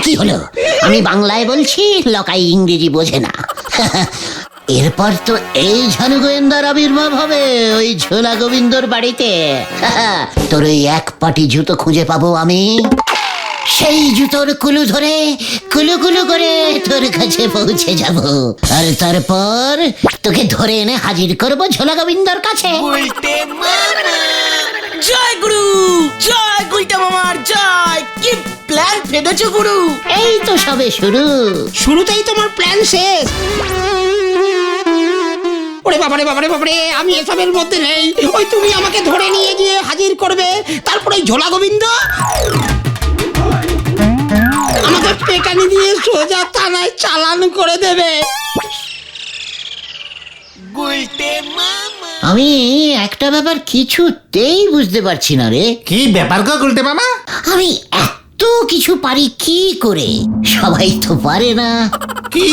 কি হলো? আমি বাংলায় বলছি, লোকাই ইংরেজি বোঝে না। এরপর তো এই ঝানু গোয়েন্দার আবির্ভাব হবে ওই ঝোলা গোবিন্দর বাড়িতে। তোর ওই এক পাটি জুতো খুঁজে পাবো আমি, সেই জুতোর কুলু ধরে কুলু কুলু করে তোর কাছে পৌঁছে যাব, আর তারপর তোকে ধরে এনে হাজির করবো ঝোলা গোবিন্দর কাছে। জয় গুরু, জয় গুলটে মামার জয়। কি প্ল্যান ফেলেছো গুরু? এই তো সবে শুরু। শুরুতেই তোমার প্ল্যান শেষ। ওরে বাবারে বাবারে বাবারে, আমি এসবের মধ্যে নেই। ওই তুমি আমাকে ধরে নিয়ে গিয়ে হাজির করবে, তারপরে ঝোলা গোবিন্দ আমাদের পেটানি দিয়ে সোজা থানায় চালান করে দেবে। আমি একটা ব্যাপার কিছুতেই বুঝতে পারছি না রে। কি ব্যাপার গো গুলটে মামা? আমি এত কিছু পারি কি করে? সবাই তো পারে না। কি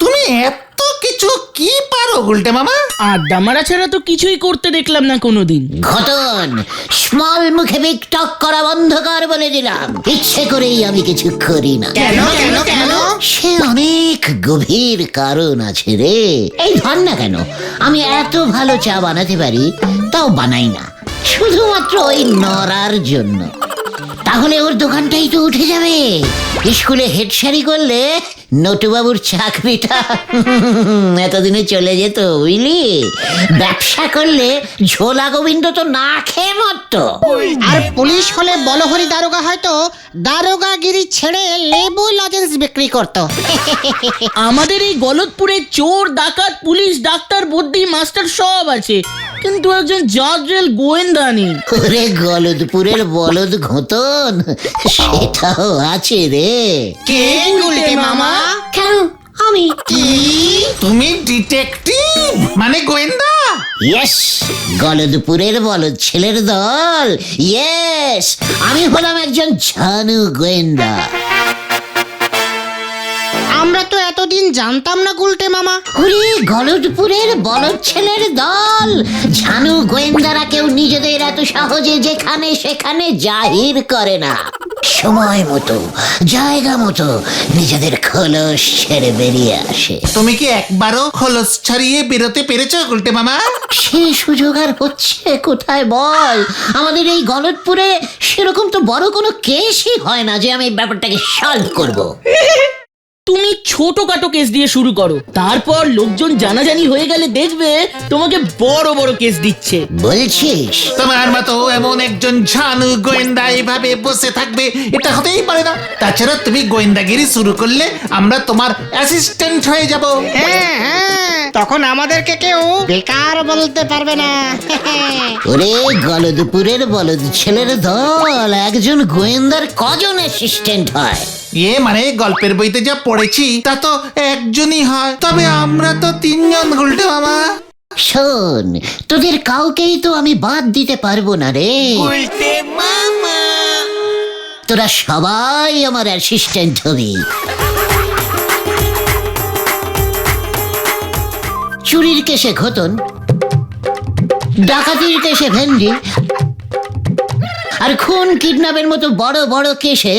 তুমি এত কিছু কি পারো গুলটে মামা? আড্ডা মারা ছাড়া তো কিছুই করতে দেখলাম না কোনোদিন। ঘটন, স্মল মুখে বিগ টক করা বন্ধ কর বলে দিলাম। ইচ্ছে করেই আমি কিছু করি না। কেন কেন কেন? সে অনেক গভীর কারণ আছে রে। এই ধর না কেন, আমি এত ভালো চা বানাতে পারি, তাও বানাই না শুধুমাত্র ওই নড়ার জন্য। তাহলে ওর দোকানটাই তো উঠে যাবে। স্কুলে হেড স্যারি করলে নটুবাবুর চাকরিটা এতদিনে চলে যেত, বুঝলি? ব্যবসা করলে ঝোলা গোবিন্দ তো না খেয়ে মরত। আর পুলিশ হলে বলহরি দারোগা হয়তো দারোগাগিরি ছেড়ে লেবু লজেন্স বিক্রি করতো। আমাদের এই গলতপুরে চোর, ডাকাত, পুলিশ, ডাক্তার, বদ্যি, মাস্টার সব আছে, কিন্তু একজন জাজরেল গোয়েন্দা নেই। ওরে গলদপুরের বলদ ঘোতন, সেটাও আছে রে। কে গুলটে মামা? কেন আমি? কি তুমি ডিটেকটিভ মানে গোয়েন্দা? ইয়েস, গলদপুরের বলদ ছেলের দল। ইয়েস, আমি হলাম একজন ঝানু গোয়েন্দা। আমরা তো এতদিন জানতাম না গুলটে মামা। ওরে গলদপুরের বলদ ছেলের দল, ঝানু গোয়েন্দারা কেউ নিজেদের এত সহজে যেখানে সেখানে জাহির করে না। সময় মতো, জায়গা মতো নিজেদের খোলস ছেড়ে বেরিয়ে আসে। তুমি কি একবারও খোলস ছাড়িয়ে বেরোতে পেরেছো গুলটে মামা? সে সুযোগ আর হচ্ছে কোথায় বল? আমাদের এই গলদপুরে সেরকম তো বড় কোনো কেসই হয় না যে আমি ব্যাপারটাকে সলভ করব। তুমি ছোটখাটো কেস দিয়ে শুরু করো, তারপর লোকজন জানাজানি হয়ে গেলে দেখবে তোমাকে বড় বড় কেস দিচ্ছে। বলছিস? তোমার মতো এমন একজন ঝানু গোয়েন্দা এভাবে বসে থাকবে এটা হতেই পারে না। তাছাড়া তুমি গোয়েন্দাগিরি শুরু করলে আমরা তোমার অ্যাসিস্ট্যান্ট হয়ে যাব। হ্যাঁ হ্যাঁ, তখন আমাদেরকে কেউ বেকার বলতে পারবে না। ওরে গলদপুরের বলদ ছেলের দল, একজন গোয়েন্দার কজন অ্যাসিস্ট্যান্ট হয়? মানে গল্পের বইতে যা পড়েছি তা তো একজনই হয়, তবে আমরা তো তিনজন গুলটে মামা। শোন, তোদের কাউকেই তো আমি বাদ দিতে পারবো না রে। তোরা সবাই আমার অ্যাসিস্ট্যান্ট হবি। চুরির কেসে ঘোতন, ডাকাতির কেসে ভেন্ডি, আর খুন কিডন্যাপের মতো বড় বড় কেসে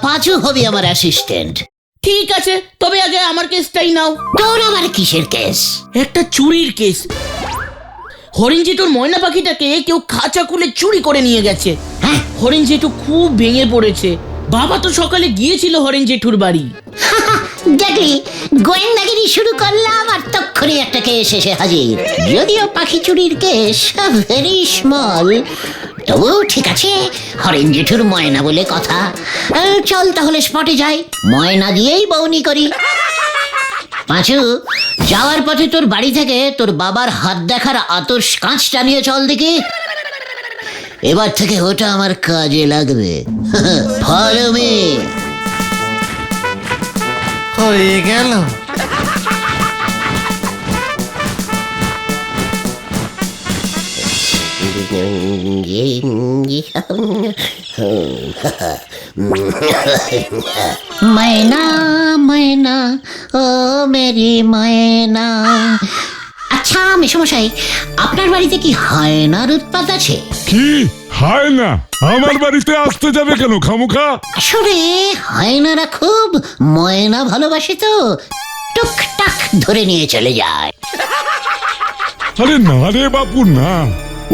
পাঁচু হবি আমার অ্যাসিস্ট্যান্ট। ঠিক আছে, তবে আগে আমার কেসটাই নাও। তোর আমার কিসের কেস? একটা চুরির কেস। হরিণ জেঠুর ময়না পাখিটাকে কেউ খাঁচা খুলে চুরি করে নিয়ে গেছে। হ্যাঁ, হরিণ জেঠু খুব ভেঙে পড়েছে। বাবা তো সকালে গিয়েছিল হরিণ জেঠুর বাড়ি। দেখলি, গোয়েন্দাগিরি শুরু করলাম আর তক্ষুনি একটা কেস এসে হাজির। যদিও পাখি চুরির কেস ভেরি স্মল, তবু ঠিক আছে, হরেন জেঠুর ময়না বলে কথা। চল তাহলে স্পটে যাই, ময়না দিয়েই বউনি করি। পাঁচু, যাওয়ার পথে তোর বাড়ি থেকে তোর বাবার হাত দেখার আতর কাঁচটা নিয়ে চল দেখি। এবার থেকে ওটা আমার কাজে লাগবে। Follow me. হয়ে গেল। मैना मैना ओ मेरी मैना। আচ্ছা মেশমশাই, আপনার বাড়িতে কি হায়নার উৎপাত আছে? কি হায় না, আমার বাড়িতে আসতে যাবে কেন খামুখা? আসলে হায়নারা খুব ময়না ভালোবাসে তো, টুকটাক ধরে নিয়ে চলে যায়। আরে না রে বাপু না,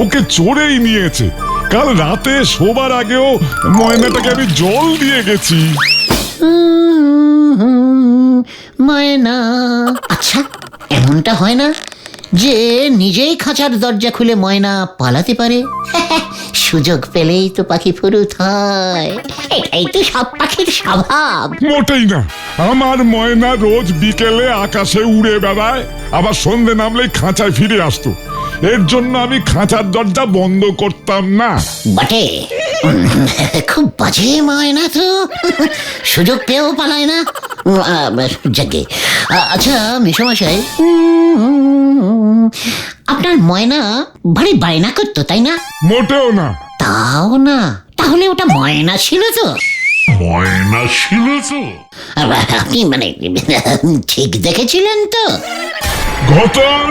ওকে চোরেই নিয়েছে। কাল রাতে শোবার আগেও ময়নাটাকে আমি জল দিয়ে গেছি। ময়না, আচ্ছা এমনটা হয় না যে নিজেই খাঁচার দরজা খুলে ময়না পালাতে পারে? সুযোগ পেলেই তো পাখি ফুরুত হয়, এটাই তো সব পাখির স্বভাব। মোটেই না, আমার ময়না রোজ বিকেলে আকাশে উড়ে বেড়ায়, আবার সন্ধে নামলেই খাঁচায় ফিরে আসতো। এর জন্য আমি খাঁচার দরজা বন্ধ করতাম না। বটে, খুব বাজে ময়না তো, সুযোগ পেয়েও পালায় না। যাকে আচ্ছা মেশামশাই, আপনার ময়না ভারী বায়না করতো তাই না? মোটেও না। তাও না, তাহলে ওটা ময়না ছিল তো? ময়না ছিল তো? আপনি মানে ঠিক দেখেছিলেন তো? ঘটন,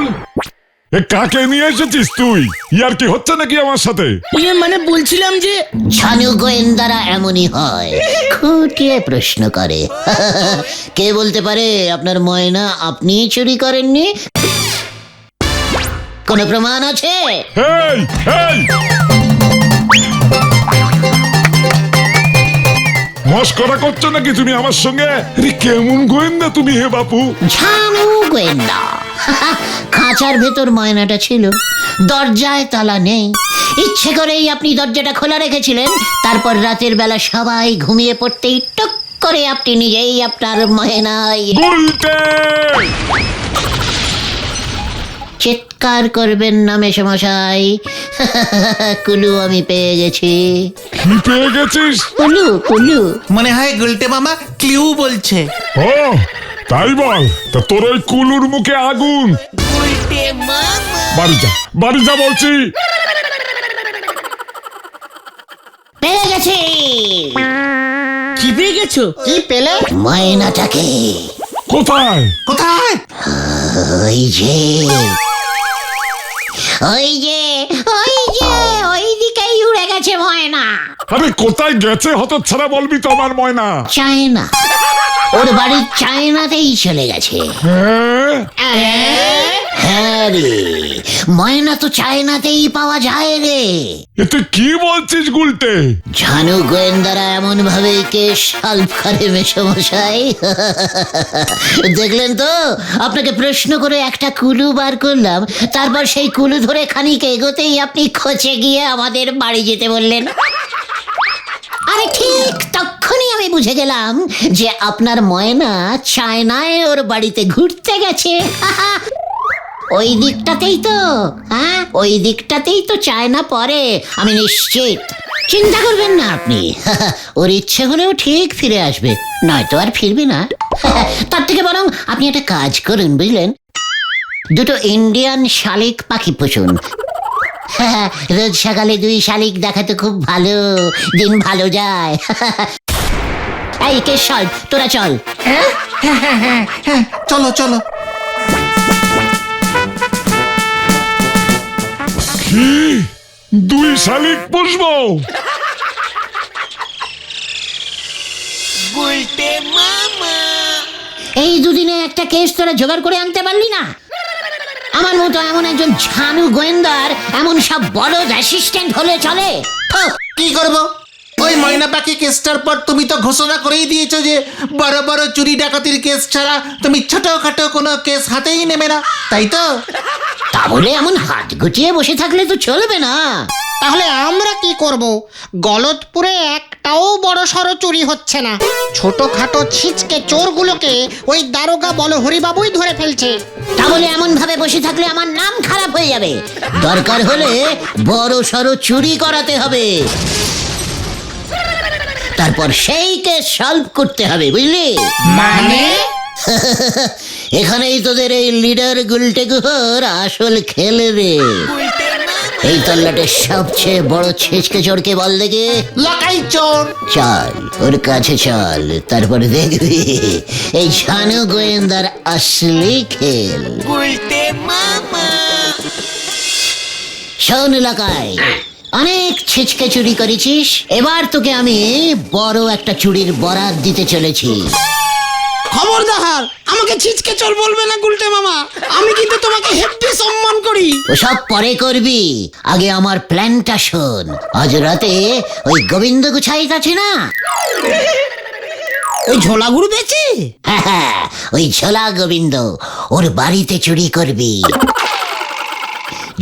এ কাকে নিয়ে এসেছিস তুই? ইয়ার কি হচ্ছে নাকি আমার সাথে? মানে বলছিলাম যে ছানু গোয়েন্দারা এমনই হয়, খুঁটিয়ে প্রশ্ন করে। কে বলতে পারে আপনার ময়না আপনি চুরি করেননি? কোনো প্রমাণ আছে? এই এই, মস্করা করছো নাকি তুমি আমার সঙ্গে? আরে কেমন গোয়েন্দা তুমি হে বাপু? ছানু গোয়েন্দা। খাঁচার ভেতর ময়নাটা ছিল, দরজায় তালা নেই, ইচ্ছে করেই আপনি দরজাটা খোলা রেখেছিলেন। তারপর রাতের বেলা সবাই ঘুমিয়ে পড়তেই টুক করে আপনি নিজেই আপনার ময়নায় উল্টে! চিৎকার করবেন না মেশামশাই, কুলু আমি পেয়ে গেছি। কি পেয়ে গেছিস? কুলু কুলু। মনে হয় গুলটে মামা ক্লিউ বলছে। ও তাই বল, তা তোর ওই কুলুর মুখে আগুন। বাড়ি যা, বাড়ি যা বলছি। পেয়ে গেছি। কি পেয়ে গেছো? কি পেলে? ময়নাটাকে। কোথায়? কোথায়? ওই যে ওই যে ওই যে ওই দিকেই উড়ে গেছে ময়না। আরে কোথায় গেছে হতচ্ছাড়া বলবি তো আমার ময়না? চায়না, ওর বাড়ির চায়নাতেই চলে গেছে। হ্যাঁ রে, ময়না তো চায়নাতেই পাওয়া যায় রে। এ তুই কি বলছিস গুলটে? ঝানু গোয়েন্দারা এমন ভাবে কেস সলভ করে মেশামশাই। দেখলেন তো, আপনাকে প্রশ্ন করে একটা কুলু বার করলাম, তারপর সেই কুলু ধরে খানিক এগোতেই আপনি খচে গিয়ে আমাদের বাড়ি যেতে বললেন। আরে ঠিক তখনই আমি বুঝে গেলাম যে আপনার ময়না চায়নায় ওর বাড়িতে ঘুরতে গেছে। ওই দিকটাতেই তো, হ্যাঁ ওই দিকটাতেই তো চায়না পড়ে, আমি নিশ্চিত। চিন্তা করবেন না আপনি, ওর ইচ্ছে হলেও ঠিক ফিরে আসবে, নয়তো আর ফিরবে না। তার থেকে বরং আপনি একটা কাজ করুন বুঝলেন, দুটো ইন্ডিয়ান শালিক পাখি পুষুন। রোজ সকালে 2 শালিক দেখাতে খুব ভালো, দিন ভালো যায়। এই কেশব, তোরা চল। চলো চলো। কি 2 শালিক পুষবো? এই দুদিনে একটা কেস তোরা জোগাড় করে আনতে পারলি না? আমার মতো এমন একজন ঝানু গোয়েন্দার এমন সব বড় অ্যাসিস্ট্যান্ট হলে চলে? কি করব? ওই ময়না পাখি কেসটার পর তুমি তো ঘোষণা করেই দিয়েছো যে বড় বড় চুরি ডাকাতির কেস ছাড়া তুমি ছোটখাটো কোনো কেস হাতেই নেবে না, তাই তো? তা বলে এমন হাত গুটিয়ে বসে থাকলে তো চলবে না। তাহলে আমরা কি করব? গলতপুরে একটাও বড় সড়ো চুরি হচ্ছে না, ছোটখাটো ছিচকে চোরগুলোকে ওই দারোগা বল হরিবাবুই ধরে ফেলছে। তা বলে এমন ভাবে বসে থাকলে আমার নাম খারাপ হয়ে যাবে। দরকার হলে বড় সড়ো চুরি করাতে হবে, তারপর সেই কেস সলভ করতে হবে, বুঝলি? মানে এখানেই তোদের এই লিডার গুলটে গুহর আসল খেল রে। এই তল্লাটের সবচেয়ে বড় ছেচকে চোরকে বল দেখে। লাকাই চোর। চল ওর কাছে চল, তারপরে দেখবি এই ঝানু গোয়েন্দার আসলি খেল। শোন এলাকায়, অনেক ছিচকে চুরি করেছিস, এবার তোকে আমি বড় একটা চুরির বরাত দিতে চলেছি। খবরদার আমাকে ছিচকে চোর বলবে না গুলটে মামা, আমি কিন্তু তোমাকে হেব্বি সম্মান করি। ওসব পরে করবি, আগে আমার প্ল্যানটা শোন। আজ রাতে ওই গোবিন্দ গুছাইত আছে না, ওই ঝোলাগুড়ু বেচে? হ্যাঁ, ওই ঝোলা গোবিন্দ, ওর বাড়িতে চুরি করবি।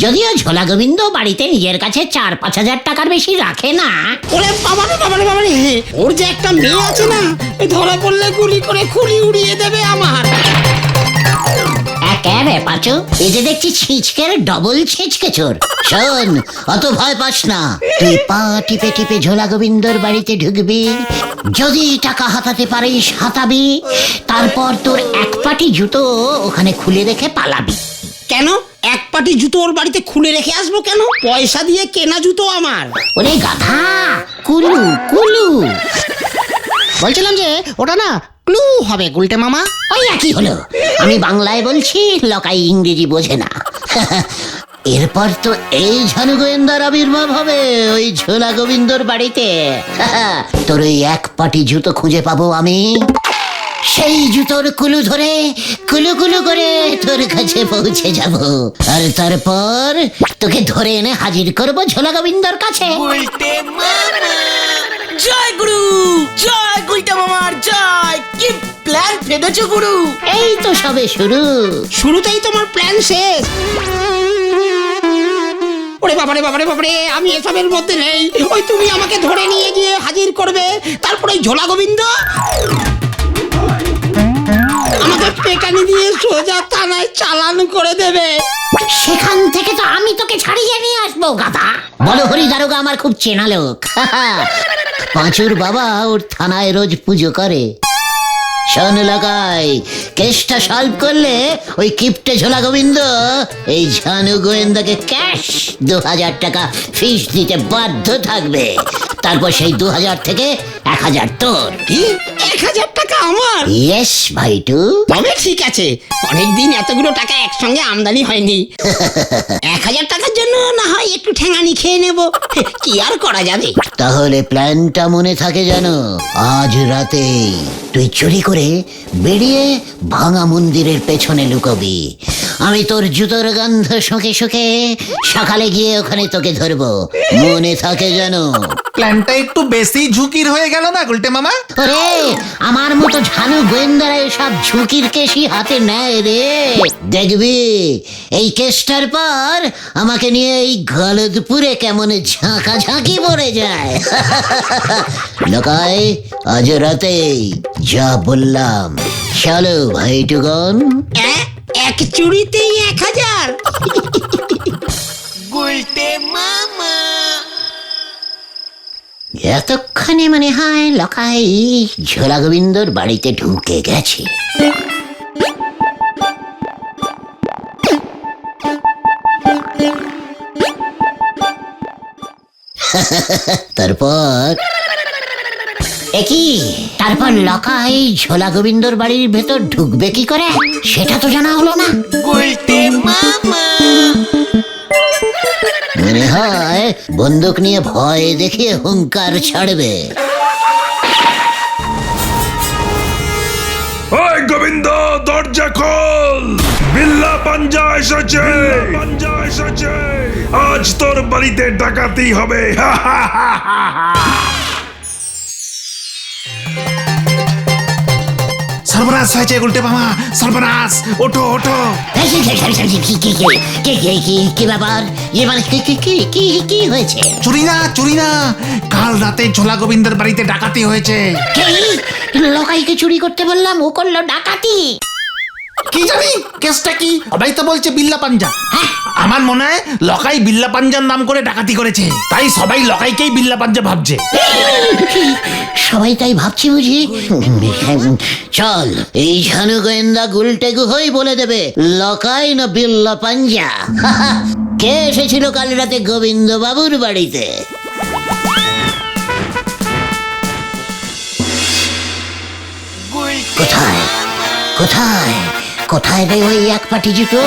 যদিও ঝোলা গোবিন্দ বাড়িতে নিজের কাছে 4-5 হাজার টাকার বেশি রাখে না। ওরে বাবারে বাবারে বাবারে, ওর যে একটা মেয়ে আছে না, এই ধরা পড়লে গুলি করে খুলি উড়িয়ে দেবে আমার। একেবারে পাচু, এই যে দেখছি ছিচকের ডবল ছিচকে চোর। শোন, অত ভয় পাস না, তুই পা টিপে টিপে ঝোলা গোবিন্দর বাড়িতে ঢুকবি, যদি টাকা হাতাতে পারিস হাতাবি, তারপর তোর এক পাটি জুতো ওখানে খুলে রেখে পালাবি। কেন এক পাটি জুতো ওর বাড়িতে খুলে রেখে আসবো কেন? পয়সা দিয়ে কেনা জুতো আমার। ওরে গাধা, কুলু কুলু। বলছিলাম যে ওটা না ক্লু হবে গুলটে মামা। ওই একই হলো, আমি বাংলায় বলছি, লোকাই ইংরেজি বোঝে না। এরপর তো এই ঝানু গোয়েন্দার আবির্ভাব হবে ওই ঝোলা গোবিন্দর বাড়িতে। তোর ওই এক পাটি জুতো খুঁজে পাবো আমি, সেই জুতোর কুলু ধরে কুলু কুলু করে তোর কাছে পৌঁছে যাব, আর তারপর তোকে ধরে এনে হাজির করব ঝোলা গোবিন্দর কাছে। জয় গুরু, জয় গুলটা মামার জয়। কি প্ল্যান ফেলেছো গুরু? এই তো সবে শুরু। শুরুতেই তোমার প্ল্যান শেষ। ওরে বাবারে বাবারে বাবারে, আমি এসবের মধ্যে নেই। ওই তুমি আমাকে ধরে নিয়ে গিয়ে হাজির করবে, তারপরে ওই ঝোলা গোবিন্দ আমাকে পেটানি দিয়ে সোজা থানায় চালান করে দেবে। সেখান থেকে তো আমি তোকে ছাড়িয়ে নিয়ে আসবো গাধা। বলো হরি দারোগা আমার খুব চেনা লোক। পাঁচুর বাবা ওর থানায় রোজ পুজো করে। শোন লাগাই, কেসটা সলভ করলে ওই কিপটে ঝোলা গোবিন্দ এই ঝানু গোয়েন্দাকে ক্যাশ 2000 টাকা ফিস দিতে বাধ্য থাকবে। তারপর সেই 2000 থেকে 1000 তোর। কি 1000 টাকা আমার? ইয়েস ভাইটু। তবে ঠিক আছে, অনেকদিন এতগুলো টাকা একসঙ্গে আমদানি হয়নি। 1000 টাকার জন্য না হয় একটু ঠ্যাঙানি খেয়ে নেব, কি আর করা যাবে। তাহলে প্ল্যানটা মনে থাকে যেন, আজ রাতে তুই চুরি করে বেরিয়ে ভাঙা মন্দিরের পেছনে লুকোবি। আমি তোর জুতোর গন্ধ শুকে শুকে সকালে গিয়ে ওখানে তোকে ধরবো, মনে থাকে যেন। প্ল্যানটা একটু বেশি ঝুঁকির হয়ে গেল না গুলটে মামা? ওরে, আমার মতো ঝানু গোয়েন্দারা এসব ঝুঁকির কেসই হাতে নেয় রে। দেখবি এই কেসটার পর আমাকে নিয়ে এই গলদপুরে কেমন ঝাঁকাঝাঁকি পড়ে যায়। লোকাই, আজ রাতেই যা বললাম, চলো ভাইটুগন। এক চুরিতেই 1000? এতক্ষণে মনে হয় লোকাই ঝোলা গোবিন্দর বাড়িতে ঢুকে গেছে। তারপর একই, তারপর লকাই ঝোলা গোবিন্দর বাড়ির ভেতর ঢুকবে কি করে সেটা তো জানা হলো না। মনে হয় বন্দুক নিয়ে ভয় দেখিয়ে হুঙ্কার ছাড়বে। ওই গোবিন্দ, দরজা খোল! বিল্লা পাঞ্জা এসেছে! আজ তোর বাড়িতে ডাকাতি হবে। সর্বনাশ হয়েছে গুলটে মামা, সর্বনাশ! ওঠো ওঠো। কি ব্যাপার? মানে কি হয়েছে? চুরি না, চুরি না, কাল রাতে ঝোলা গোবিন্দের বাড়িতে ডাকাতি হয়েছে। লোকাইকে চুরি করতে বললাম, ও করলো ডাকাতি। কি জানি কেসটা কি, সবাই তো বলছে বিল্লা পাঞ্জা। আমার মনে হয় লকাই বিল্লা পাঞ্জার নাম করে ডাকাতি করেছে, তাই সবাই লকাইকেই বিল্লা পাঞ্জা ভাবছে। সবাই তাই ভাবছি বুঝি। চল, এই ঝানু গোয়েন্দা গুলটে গুহই বলে দেবে লকাই না বিল্লা পাঞ্জা। কে এসেছিল কাল রাতে গোবিন্দ বাবুর বাড়িতে? কোথায় কোথায় কোথায় রে ওই এক পাটি জুতো?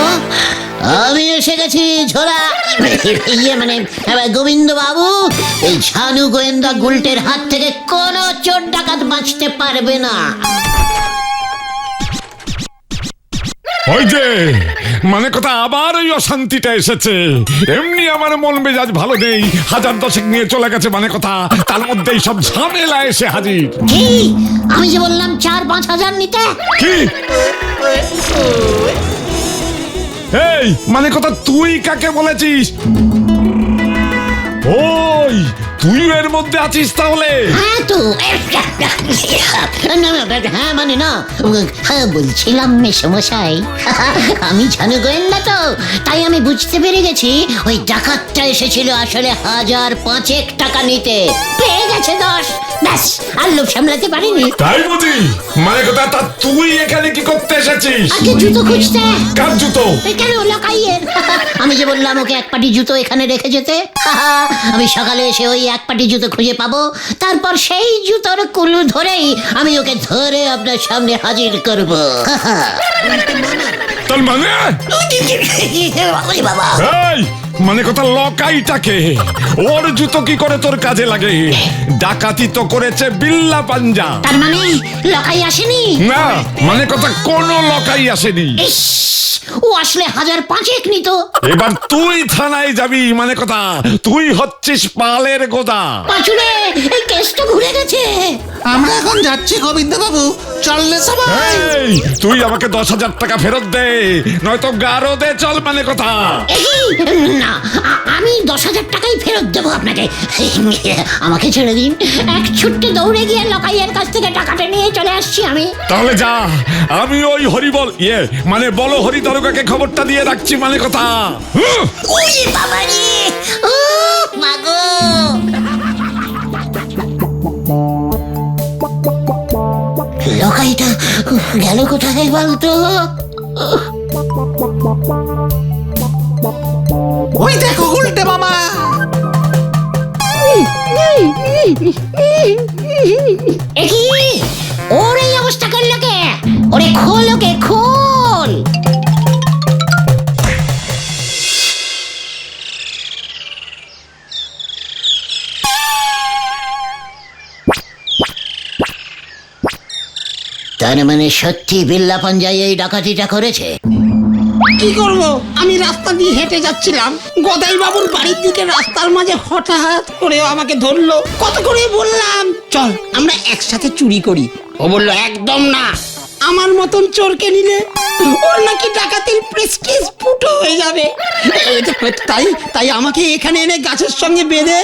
আমি এসে গেছি ঝোলা ইয়ে মানে গোবিন্দ বাবু, এই ঝানু গোয়েন্দা গুলটের হাত থেকে কোনো চোর ডাকাত বাঁচতে পারবে না। ওই যে মানে কথা আবার ওই অশান্তিটা এসেছে। এমনি আমার মন মেজাজ ভালো নেই, 1000 নিয়ে চলে গেছে মানে কথা, তার মধ্যেই সব ঝামেলা এসে হাজির। কি আমি যে বললাম 4-5 হাজার নিতে? কি এই মানে কথা তুই কাকে বলেছিস? ওই তুই এর মধ্যে আছিস তাহলে? হ্যাঁ তো হ্যাঁ মানে না, হ্যাঁ বলছিলাম মেসমশাই, আমি ঝানু গোয়েন্দা তো, তাই আমি বুঝতে পেরে গেছি ওই ডাকাতটা এসেছিল আসলে 1005 টাকা নিতে, পেয়ে গেছে 10, ব্যাস আর লোভ সামলাতে পারিনি। তাই বুঝি? মানে কথা তা তুই এখানে কি করতে এসেছিস? আগে জুতো খুঁজতে। কার জুতো? কেন লকাইয়ের? আমি যে বললাম ওকে এক পাটি জুতো এখানে রেখে যেতে, আমি সকালে এসে ওই এক পাটি জুতো খুঁজে পাবো, তারপর সেই জুতোর কুলু ধরেই আমি ওকে ধরে আপনার সামনে হাজির করব। তার মানে বাবা এই মানে কথা লকাইটাকে, ওর জুতো কি করে তোর কাজে লাগে? ডাকাতি তো করেছে বিল্লা পাঞ্জা। তার মানে লকাই আসেনি? না মানে কথা কোনো লকাই আসেনি। ইস, ও আসলে 1005 নিত। এবার তুই থানায় যাবি মানে কথা, তুই হচ্ছিস পালের গোদা। পাঁচুরে এই কেসটা ঘুরে গেছে। আমরা এখন যাচ্ছি গোবিন্দ বাবু, চললে সবাই। এই তুই আমাকে 10,000 টাকা ফেরত দে, নয়তো গারো দে চল মানে কথা। না আমি 10,000 টাকাই ফেরত দেবো আপনাকে। আমাকে ছেড়ে দিন, এক ছুট্টে দৌড়ে গিয়ে লকাইয়ের কাছ থেকে টাকাটা নিয়ে চলে আসছি আমি। তাহলে যা, আমি ওই হরিবল মানে বলো হরি দারোগাকে খবরটা দিয়ে রাখছি মানে কথা। ওই বাবারে, ও মাগো। লকাইটা গেল কোথায় বলতো? ওই দেখো উল্টে মামা। একি ওর এই অবস্থা করলো কে? ওরে খোল, ওকে খোল। তার মানে সত্যি বিল্লা পাঞ্জাই এই ডাকাতিটা করেছে? কি করব? আমি রাস্তা দিয়ে হেঁটে যাচ্ছিলাম, গদাই বাবুর বাড়ির দিকে রাস্তার মাঝে হঠাৎ করে আমাকে ধরলো। কত করে বললাম চল আমরা একসাথে চুরি করি, ও বললো একদম না, আমার মতন চোরকে নিলে ওর নাকি ডাকাতির প্রেস্টিজ ফুটো হয়ে যাবে। তাই তাই আমাকে এখানে এনে গাছের সঙ্গে বেঁধে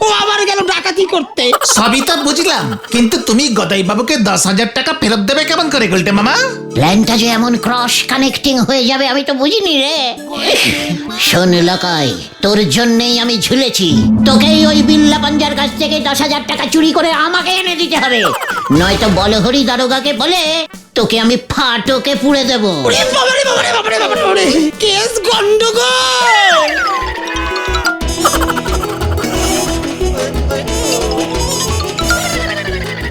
ও আবার গেল ডাকাতি করতে। সবই তো বুঝলাম, কিন্তু তুমি গদাই বাবুকে 10,000 টাকা ফেরত দেবে কেমন করে গুলটে মামা? প্ল্যানটা যে এমন ক্রস কানেক্টিং হয়ে যাবে আমি তো বুঝিনি রে। শোন লকাই, তোর জন্যই আমি ঝুলেছি, তোকেই ওই বিল্লা পাঞ্জার কাছ থেকে 10,000 টাকা চুরি করে আমাকে এনে দিতে হবে, নয়তো বলহরি দারোগাকে বলে তোকে আমি ফাটকে পুড়ে দেবো। ওরে বাবারে বাবারে বাবারে বাবারে বাবারে, কেস গন্ডগোল।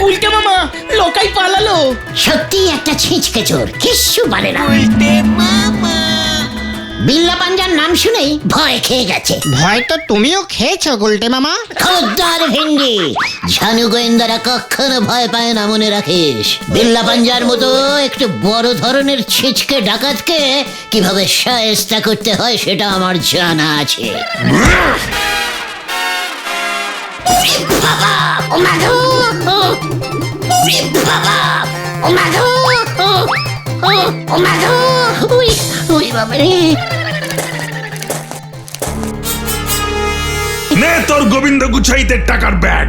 উল্টে মামা লোকাই পালালো। সত্যি একটা ছিঁচকে চোর, কিচ্ছু পারে না। বিল্লা পাঞ্জার নাম শুনেই ভয় খেয়ে গেছে। ভয় তো তুমিও খেয়েছো গুলটে মামা। খবরদার ভেন্ডি, ঝানু গোয়েন্দারা কখনো ভয় পায় না, মনে রাখিস। বিল্লা পাঞ্জার মতো একটু বড় ধরনের ছিচকে ডাকাতকে কিভাবে শায়েস্তা করতে হয় সেটা আমার জানা আছে। বাবা ও মাগো, বাবা ও মাগো, ও মাগো, ওই বাবারে। নে তোর গোবিন্দ গুছাইতে টাকার ব্যাগ।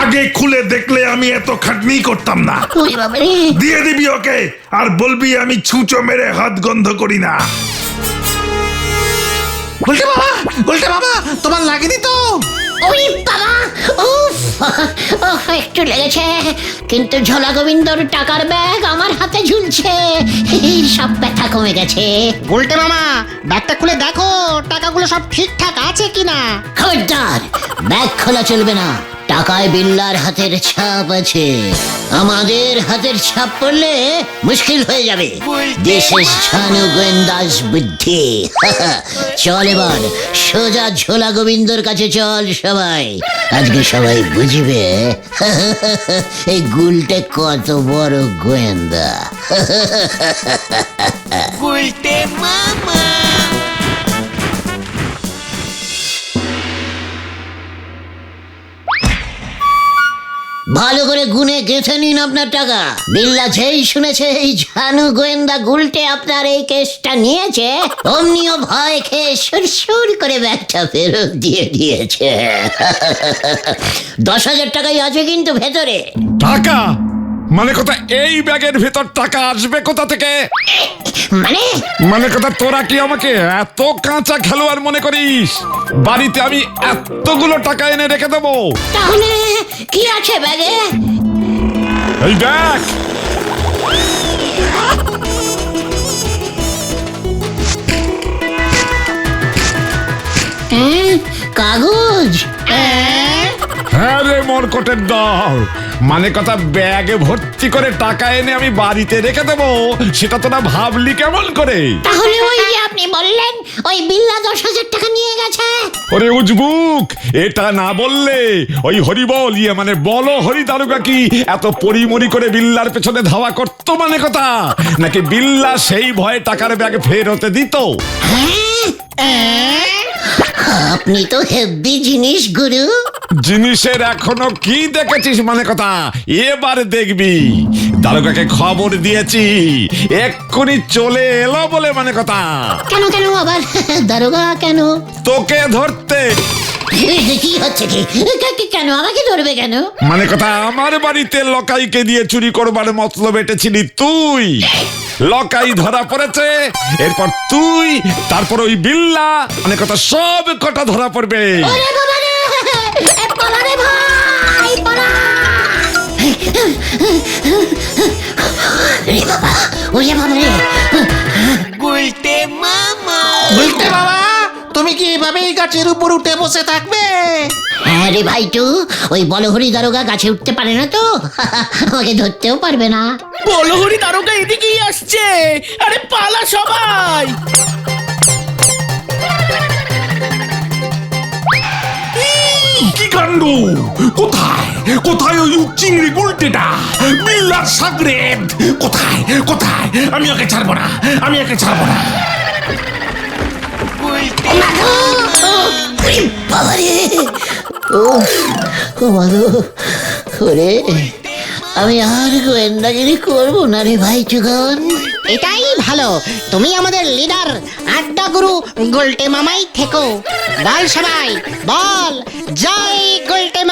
আগে খুলে দেখলে আমি এত খাটনি করতাম না। ওই বাবারে, দিয়ে দিবি ওকে, আর বলবি আমি ছুঁচো মেরে হাত গন্ধ করি না। গুলটে মামা তোমার লাগেনি তো? ওই বাবা, উফ, একটু লেগেছে, কিন্তু ঝোলা গোবিন্দর টাকার ব্যাগ আমার হাতে ঝুলছে, সব ব্যথা কমে গেছে। গুলটে মামা ব্যাগটা খুলে দেখো টাকাগুলো সব ঠিকঠাক আছে কিনা। খবরদার, ব্যাগ খোলা চলবে না, টাকায় বিল্লার হাতের ছাপ আছে, আমাদের হাতের ছাপ পড়লে মুশকিল হয়ে যাবে। দেশের ছানু গোয়েন্দাস বুদ্ধি। চল এবার সোজা ঝোলা গোবিন্দর কাছে চল সবাই, আজকে সবাই বুঝবে এই গুলটে কত বড় গোয়েন্দা। ভালো করে গুনে গেঁথে নিন আপনার টাকা। বিল্লা যেই শুনেছে এই ঝানু গোয়েন্দা গুলটে আপনার এই কেসটা নিয়েছে, অমনিও ভয় খেয়ে সুরসুর করে ব্যাগটা ফেরত দিয়ে দিয়েছে। 10,000 টাকাই আছে কিন্তু ভেতরে। টাকা মানে কথা, এই ব্যাগের ভেতর টাকা আসবে কোথা থেকে? মানে কথা তোরা কি আমাকে এত কাঁচা খেলোয়াড় মনে করিস? বাড়িতে আমি এতগুলো টাকা এনে রেখে দেবো? তাহলে কি আছে ব্যাগে? এই দেখ, কাগজ। হ্যাঁ রে মরকটের দল, মানে কথা ব্যাগে ভর্তি করে টাকা এনে আমি বাড়িতে রেখে দেবো, সেটা তোরা ভাবলি কেমন করে? তাহলে ওই যে আপনি বললেন ওই বিল্লা 10,000 টাকা নিয়ে গেছে। ওরে উজবুক, এটা না বললে ওই হরিবল মানে বলো হরি দারোগা কি এত পরিমরি করে বিল্লার পেছনে ধাওয়া করতো মানে কথা? নাকি বিল্লা সেই ভয়ে টাকার ব্যাগ ফেরতে দিত? আপনি তো হেভি জিনিস গুরু। জিনিসের এখনো কি দেখেছিস মানে কথা? এবার দেখবি। দারোগাকে খবর দিয়েছি, এক্ষুনি চলে এলো বলে মানে কথা। কেন আবার দারোগা কেন? তোকে ধরতে। কি হচ্ছে কি? কেন আমাকে ধরবে কেন? মানে কথা, আমার বাড়িতে লকাইকে দিয়ে চুরি করবার মতলব এটেছিলি তুই। লকাই ধরা পড়েছে, এরপর তুই, তারপর ওই বিল্লা, মানে কথা সব কটা ধরা পড়বে। ওরে বাবা রে, পালা রে ভাই, পালা। রে বাবা, ওরে বাবা রে। গুলটে বাবা, তুমি কি এভাবেই গাছের উপর উঠে বসে থাকবে? হ্যাঁ রে ভাইটু, ওই বলহরি দারোগা গাছে উঠতে পারে না তো, আমাকে ধরতেও পারবে না। বলহরি দারোগা এদিকেই আসছে, আরে পালা সবাই। কি কাণ্ড! কোথায় ওই চিংড়ি গুলটেটা, বিল্লার সাগরেদ? কোথায়? আমি ওকে ছাড়বো না। বাবারে, ও মাগো, ওরে, আমি আর গোয়েন্দাগিরি করবো না রে ভাই চুগন। এটাই ভালো, তুমি আমাদের লিডার আড্ডা গুরু গুলটে মামাই থেকো। বল সবাই, বল জয় গুলটে